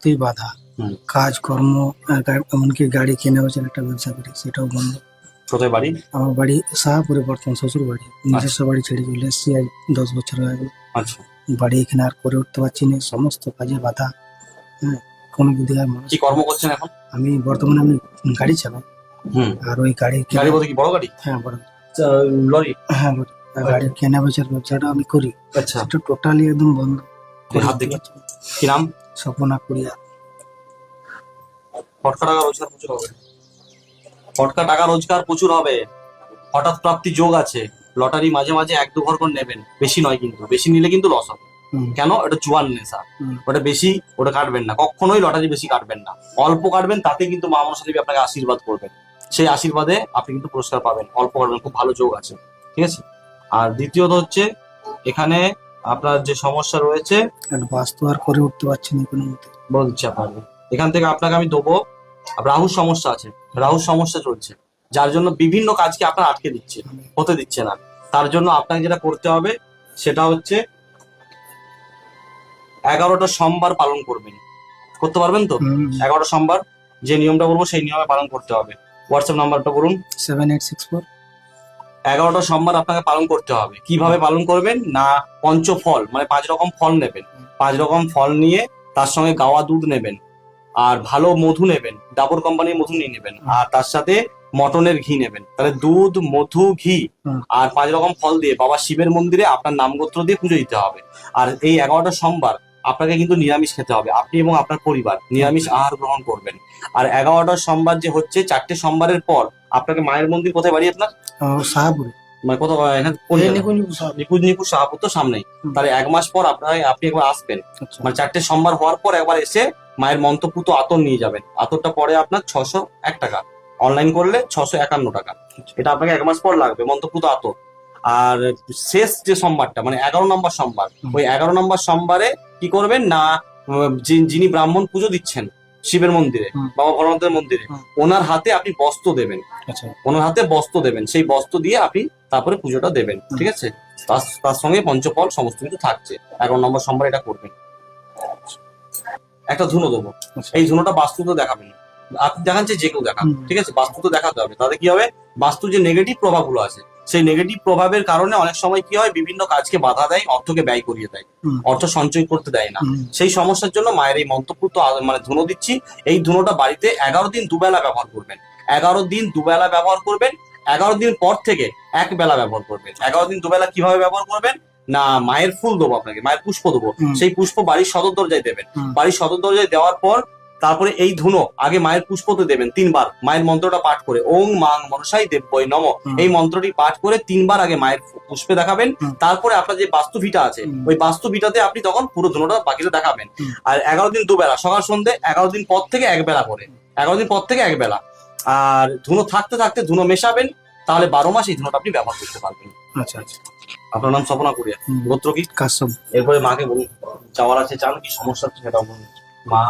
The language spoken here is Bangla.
তুই বাধা, কাজকর্ম, এমনকি গাড়ি কেনা বেচার একটা ব্যবসা করি সেটাও বন্ধ। কোথায় বাড়ি? আমার বাড়ি শাহপুরে, বর্তমান শ্বশুর বাড়ি। নিজস্ব বাড়ি ছেড়ে চলে এসেছি আজ 10 বছর হয়ে গেল। আচ্ছা, বাড়ি এখানে আর করে উঠতে পারছি না, সমস্ত কাজে বাধা। হ্যাঁ, কোনো দিকে আর মানুষ। কি কর্ম করছেন এখন? আমি বর্তমানে গাড়ি চালাই। আর ওই গাড়ি গাড়ি বলতে কি বড় গাড়ি? হ্যাঁ, বড় লরি? হ্যাঁ, লরি। আর গাড়ি কেনা বেচার ব্যবসাটা আমি করি। আচ্ছা, এটা টোটালি একদম বন্ধ। হাত দেখি। কি নাম? স্বপনা কুড়িয়া। ফটকা টাকা রোজগার প্রচুর হবে, ফটকা টাকা রোজগার প্রচুর হবে। হঠাৎ প্রাপ্তি যোগ আছে। লটারি মাঝে মাঝে 1-2 ঘর করে নেবেন, বেশি নয়, কিন্তু বেশি নিলে কিন্তু লস হবে। কেন? এটা জুয়ার নেশা। ওটা বেশি ওটা কাটবেন না, কখনোই লটারি বেশি কাটবেন না। অল্প কাটবেন, তাতে কিন্তু মা মনসা দেবী আপনাকে আশীর্বাদ করবেন। সেই আশীর্বাদে আপনি কিন্তু পুরস্কার পাবেন। অল্প কাটবেন, খুব ভালো যোগ আছে, ঠিক আছে। আর দ্বিতীয়ত হচ্ছে, এখানে আপনার যে সমস্যা রয়েছে, বাস্তু আর করে উঠতে পারছি না কোনো মতে। বলে দিচ্ছি আপনাকে। এখান থেকে আপনাকে আমি দেবো, রাহুর সমস্যা আছে, রাহুর সমস্যা চলছে, যার জন্য বিভিন্ন কাজকে আপনার আটকে দিচ্ছে, হতে দিচ্ছে না। তার জন্য আপনাকে যেটা করতে হবে সেটা হচ্ছে 11টা সোমবার পালন করবেন। করতে পারবেন তো? 11টা সোমবার যে নিয়মটা বলবো সেই নিয়মে পালন করতে হবে। হোয়াটসঅ্যাপ নাম্বারটা বলুন। 7864। 11টা সোমবার আপনাকে পালন করতে হবে। কিভাবে পালন করবেন? না, পঞ্চফল মানে 5 রকম ফল নেবেন। 5 রকম ফল নিয়ে তার সঙ্গে গাওয়া দুধ নেবেন, আর ভালো মধু নেবেন, ডাবর কোম্পানির মধু নিয়ে নেবেন, আর তার সাথে মটনের ঘি নেবেন। তাহলে দুধ, মধু, ঘি আর 5 রকম ফল দিয়ে বাবা শিবের মন্দিরে আপনার নামগোত্র দিয়ে পুজো দিতে হবে। আর এই 11টা সোমবার আপনাকে কিন্তু নিরামিষ খেতে হবে, আপনি এবং আপনার পরিবার নিরামিষ আহার গ্রহণ করবেন। আর 11টা সোমবার যে হচ্ছে, 4টে সোমবারের পর আপনাকে মায়ের মন্দির কোথায় বাড়ি আপনার? শাহপুরে। মানে কত নিকুঞ্জ শাহপুর তো সামনেই। তাহলে 1 মাস পর আপনি একবার আসবেন। মানে 4টে সোমবার হওয়ার পর একবার এসে মায়ের মন্ত্রপুত আতর নিয়ে যাবেন। আতরটা পরে আপনার 601 টাকা, অনলাইন করলে 651 টাকা। এটা আপনাকে 1 মাস পর লাগবে, মন্ত্রপুত আতর। আর শেষ যে সোমবারটা মানে 11 নম্বর সোমবার, ওই 11 নম্বর সোমবারে কি করবেন না, যিনি ব্রাহ্মণ পুজো দিচ্ছেন শিবের মন্দিরে, বাবা ভোলানাথের মন্দিরে, ওনার হাতে আপনি বস্ত্র দেবেন। ওনার হাতে বস্ত্র দেবেন, সেই বস্ত্র দিয়ে আপনি তারপরে পুজোটা দেবেন, ঠিক আছে। তার সঙ্গে পঞ্চফল সমস্ত কিছু থাকছে। 11 নম্বর সোমবার এটা করবেন। একটা ধুনো দেবো, এই ধুনোটা বাস্তুতে দেখাবেন। আপনি দেখাচ্ছেন যে কেউ দেখান, ঠিক আছে, বাস্তুতে দেখাতে হবে। তাতে কি হবে, বাস্তু যে নেগেটিভ প্রভাবগুলো আছে, সেই নেগেটিভ প্রভাবের কারণে অনেক সময় কি হয়, বিভিন্ন কাজকে বাধা দেয়, অর্থকে ব্যয় করিয়ে দেয়, অর্থ সঞ্চয় করতে দেয় না। সেই সমস্যার জন্য মায়ের এই মন্ত্রপুত মানে ধুনো দিচ্ছি। এই ধুনোটা বাড়িতে 11 দিন দুবেলা ব্যবহার করবেন। 11 দিন দুবেলা ব্যবহার করবেন। 11 দিন পর থেকে এক বেলা ব্যবহার করবেন। 11 দিন দুবেলা কিভাবে ব্যবহার করবেন না, মায়ের ফুল দেবো আপনাকে, মায়ের পুষ্প দেবো। সেই পুষ্প বাড়ির সদর দরজায় দেবেন। বাড়ির সদর দরজায় দেওয়ার পর তারপরে এই ধুনো আগে মায়ের পুষ্পতে দেবেন 3 বার, মায়ের মন্ত্রটা পাঠ করে, ওং মাং মনসাই দেব্যই নমঃ, এই মন্ত্রটি পাঠ করে 3 বার আগে মায়ের পুষ্পে দেখাবেন। তারপরে আপনার যে বাস্তু ভিটা আছে, ওই বাস্তু ভিটাতে আপনি তখন পুরো ধুনোটা বাকিটা দেখাবেন। আর 11 দিন দুবেলা, সকাল সন্ধ্যে। 11 দিন পর থেকে এক বেলা করে, 11 দিন পর থেকে এক বেলা। আর ধুনো থাকতে থাকতে ধুনো মেশাবেন, তাহলে 12 মাস এই ধুনোটা আপনি ব্যবহার করতে পারবেন। আচ্ছা আচ্ছা। আপনার নাম স্বপনা কুড়িয়া, গোত্র কি? কাশ্যপ। এরপরে মাকে বলুন, চাওয়ার আছে, চান কি সমস্যা সেটা বলুন। মা